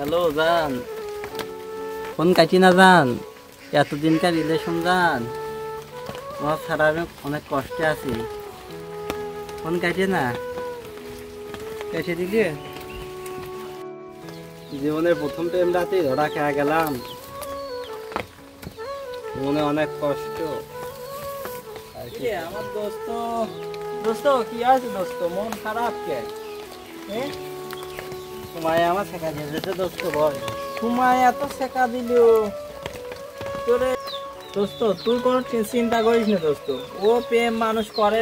Hello জান, phone কাটি না জান, এতদিনকার রিলেশন জান, তোমার ছাড়া আমি অনেক কষ্টে আছি। ফোন কাটিয়ে না, কেটে দিলে জীবনের প্রথম টাইম রাতেই ধরা খেয়ে গেলাম। মনে অনেক কষ্ট। আমার দোস্ত দোস্ত কি আছে দোস্ত, মন খারাপ কে? তোমায় আমার শেখা দিয়েছে দোস্ত, বল তোমায় এত শেখা দিল তোরে দোস্ত, তুই কোনো চিন্তা করিস না দোস্ত। ও প্রেম মানুষ করে,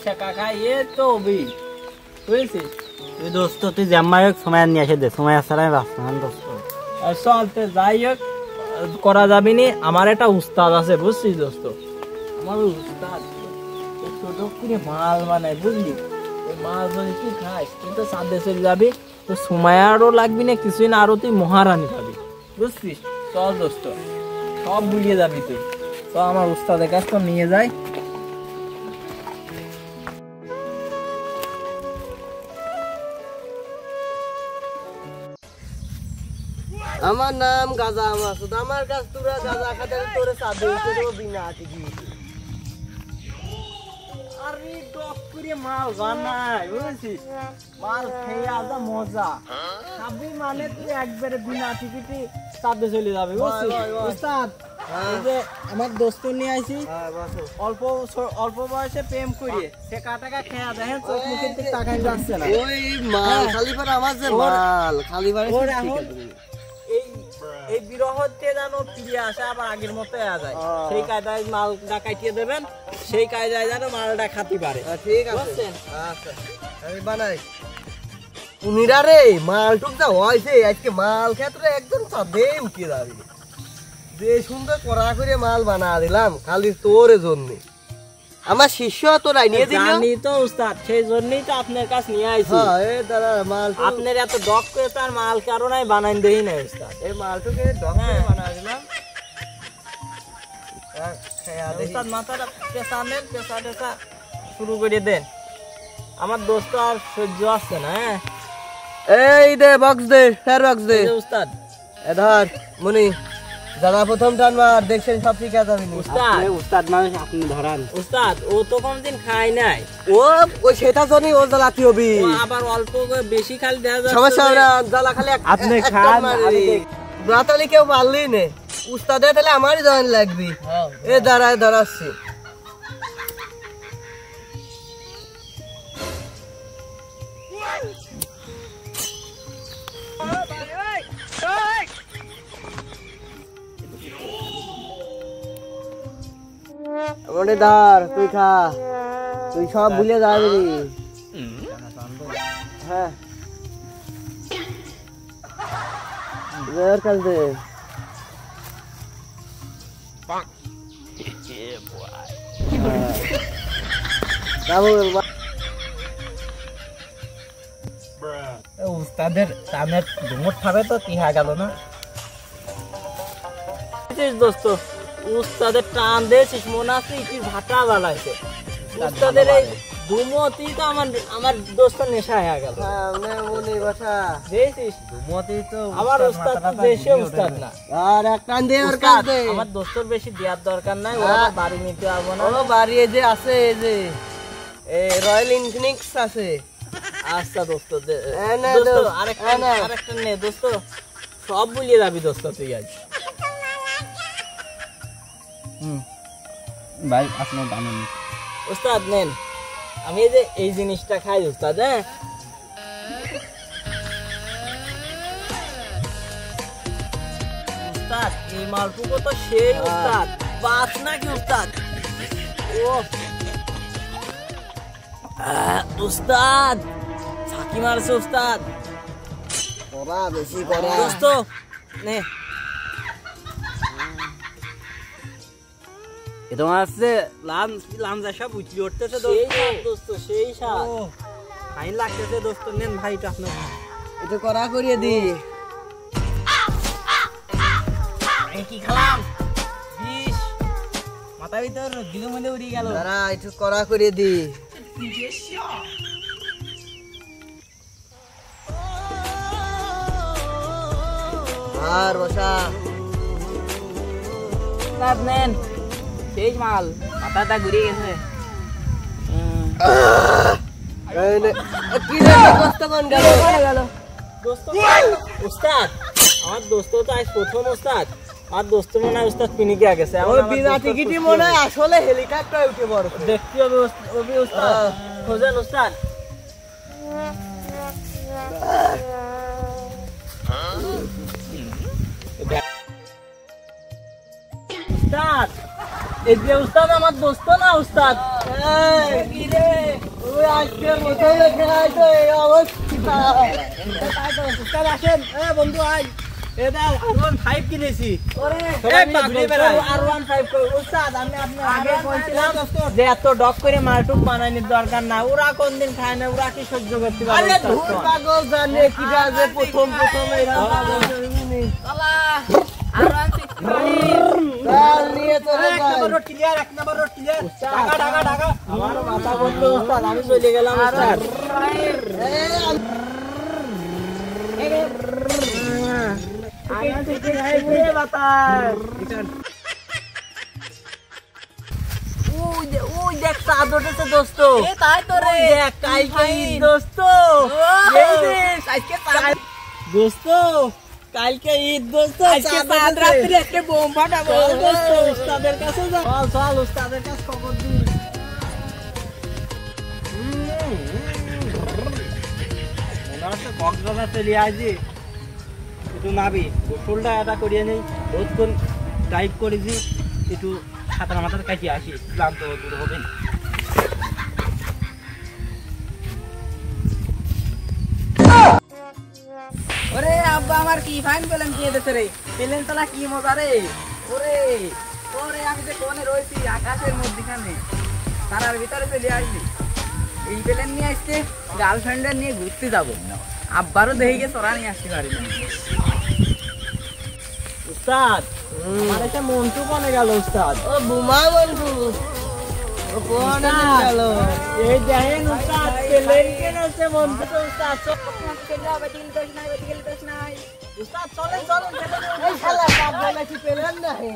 শেখা খায়, এ তো বুঝেছিস তুই দোস্ত, তুই জাম্মাই হোক সময় নিয়ে এসে দে, সময় ছাড়া আমি বাঁচতাম না দোস্ত। আর চলতে যাই হোক, করা যাবি নি। আমার একটা উস্তাদ আছে বুঝছিস দোস্ত, আমার উস্তাদ ছোট করে মাল বানায় বুঝলি। ওই মাল যদি তুই খাস তুই তো চাঁদে চলে যাবি, তো সময় আরও লাগবি না কিছুই না, আরো তুই মহারানী পাবি বুঝছিস। চল দোস্ত, সব ভুলিয়ে যাবি তুই। তো আমার উস্তাদের কাছ তো নিয়ে যাই। আমার নাম গাজা মাসুদ, আমার কাছ তোরা গাজা খাতে তোরে চাঁদে উঠে দেবো বিনা টিকি। আরে ডক করে মাল বানাই বুঝেছিস, মাল খেয়ে আজা মজা খাবি মানে তুই একবারে বিনা টিকিটে চাঁদে চলে যাবে বুঝছিস। উস্তাদ এই যে আমার দোস্ত নিয়ে আইছি, অল্প অল্প বয়সে প্রেম করিয়ে সে কাটাকা খেয়া দেখেন, চোখ মুখের দিকে তাকাই যাচ্ছে না। ওই মাল খালিবার আমার যে মাল খালিবার এই বিরহতে যেন ফিরে আসে, আবার আগের মতো যায়, সেই কায়দায় মালটা কাটিয়ে দেবেন, সেই কায়দায় যেন মালটা খাতি পারে। ঠিক আছে, আচ্ছা আমি বানাই। উনিরা রে মালটুক যা হয়েছে আজকে, মাল ক্ষেত্রে একদম চাঁদে উঠে যাবি। যে সুন্দর কড়া করে মাল বানা দিলাম খালি তোর জন্য। আমার শিষ্য তোরাই নিয়ে দিল জানি তো উস্তাদ, সেই জন্যই তো আপনার কাছে নিয়ে আইছি। এই দাদা মাল আপনার এত ডক করে তার মাল কারণে বানাই দেই না উস্তাদ। এই মালটুকে ডক করে বানা দিলাম। উস্তাদ মাথাটা পেশা নেন, পেশা টেশা শুরু করে দেন, আমার দোস্ত আর সহ্য আসছে না। এই দে বক্স দে, ফের বক্স দে উস্তাদ। এ ধর মনি, দাদা প্রথম টান মার, দেখছেন সব ঠিক আছে। উস্তাদ উস্তাদ মানুষ আপনি ধরান। উস্তাদ ও তো কোনদিন খায় নাই, ও ওই সেটা জন্যই ওর জ্বালা কি হবি। ও আবার অল্প করে বেশি খালি দেখা যাচ্ছে। সমস্যা হবে না, জ্বালা খালি আপনি খান, ব্রাতালি কেউ পারলি নে, উস্তাদে তাহলে আমারই জন লাগবি। এ দাঁড়ায় ধরাচ্ছি। মনে ধর, তুই খা, তুই সব ভুলে যাবি। হ্যাঁ কাল দে উস্তাদের টানের ঝুমুর খাবে তো তিহা গেল না দোস্ত। উস্তাদের টান দিয়েছিস মনে আছে, ইটির ভাটা জ্বালাইছে। উস্তাদের এই ধুমতি তো আমার দোস্ত নেশা হয়ে গেল। আমার উস্তাদ তো দেশে উস্তাদ না, আর এক টান দে ওর কাছ দে। আমার দোস্তর বেশি দেওয়ার দরকার নাই, ও বাড়ি নিতে পারবো না। ও বাড়ি যে আছে, এই যে রয়্যাল ইনফিনিক্স আছে। আচ্ছা দোস্ত, আরেকটা নে দোস্ত, সব ভুলিয়ে যাবি দোস্ত তুই আজ। ভাই আপনার দাম উস্তাদ নেন, আমি এই যে এই জিনিসটা খাই উস্তাদ। হ্যাঁ উস্তাদ, এই মালটুকু তো সেই উস্তাদ, বাস নাকি উস্তাদ? ও উস্তাদ ফাঁকি মারছে উস্তাদ, করা বেশি করা দোস্ত নে। তোমার আছে লাঞ্জা সব উঠলি উঠতেছে দোস্ত, সেই সাত ফাইন লাগতেছে দোস্ত। নেন ভাই, এটা আপনার এটা করা করিয়ে দি। কি খেলাম বিষ মাথা ভিতর গিলো মধ্যে উড়ে গেল। দাঁড়া একটু করা করিয়ে দি। আর বসা উস্তাদ নেন সেই মাল মাথাটা ঘুরে গেছে এই নে কি রে দোস্ত কোন গেল দোস্ত উস্তাদ আমার দোস্ত তো আজ প্রথম উস্তাদ আর দোস্ত মনে হয় উস্তাদ পিনিকে গেছে ওই বিনা টিকিটই মনে হয় আসলে হেলিকপ্টারে উঠে বড় দেখতে হবে উস্তাদ খোঁজেন উস্তাদ উস্তাদ এই যে উস্তাদ আমার দোস্ত না উস্তাদ এই কি রে ওই আজকে মতো দেখাই তো এই অবস্থা উস্তাদ আসেন বন্ধু আয় এটা R15 কিনেছি ওরে R15 উস্তাদ আমি আপনি আগে বলছিলাম যে এত ডক করে মালটুক বানানোর দরকার না ওরা কোনদিন খায় না ওরা কি সহ্য করতে পারে আরে ধুর পাগল জানে কি যে প্রথম এরা পাগল জানি আলা আর আনছি চাল নিয়ে চলে এক যাই নম্বর রোড ক্লিয়ার এক নম্বর রোড ক্লিয়ার ঢাকা আমার মাথা বন্ধ উস্তাদ আমি চলে গেলাম উস্তাদ ওই দেখ চাঁদ উঠেছে দোস্ত এ তাই তো রে দেখ কালকে ঈদ দোস্ত এই দেখ আজকে দোস্ত কালকে ঈদ দোস্ত আজকে চাঁদ রাত্রি একটা বোম ফাটাবো চল দোস্ত উস্তাদের কাছে যা চল উস্তাদের কাছে খবর দি মনে হচ্ছে কক্সবাজার চলে আসি একটু নাবি গোসলটা এটা করিয়ে নেই বহুতক্ষণ ড্রাইভ করেছি একটু সাঁতার মাথার কাছে আসি ক্লান্ত দূর হবে না ওরে আব্বা আমার কি ফাইন পেলেন দিয়ে দেছে রে পেলেন তালা কি মজা রে ওরে ওরে আমি যে কোনে রয়েছি আকাশের মধ্যখানে তারার ভিতরে চলে আসবি এই পেলেন নিয়ে আসছে গার্লফ্রেন্ডের নিয়ে ঘুরতে যাবো আব্বারও দেখে গিয়ে চড়া নিয়ে আসতে পারি না উস্তাদ আমার একটা মন্টু কোনে গেল উস্তাদ ও বুমা বন্ধু ও কোন গেল এই দেখেন উস্তাদ পেলেন কেনেছে মন্টু তো উস্তাদ উস্তাদ চলেন চলেন এই শালা কাজ বলে কি পেলেন না হে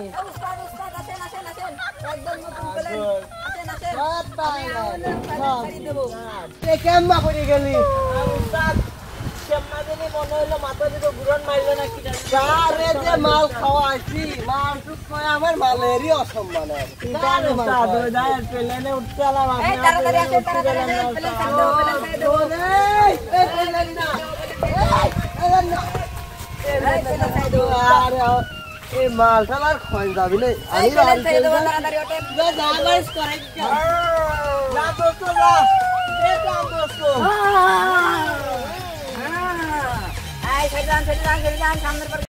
এ কেমন করে গেলি উস্তাদ কেমন জানি মনে হলো মাথা দিকে ঘুরন মারলো না কি জানি আরে যে মাল খাওয়াইছি মাল টুক কয় আমার মালেরই অসম্মান উস্তাদ ওই দেখেন পেলেনে উঠতে আলাম আপনি তাড়াতাড়ি আসেন, তাড়াতাড়ি আসেন, পেলেন খাই দেবো, পেলেন খাই দেবো। এই মালটা আর খয় যাবি না আমি পেলেন খাই দেবো, তাড়াতাড়ি ওঠেন। যা দোস্ত যা এ কাম দোস্ত এই, ছেড়ে যান, ছেড়ে যান, ছেড়ে যান, সামনের পারে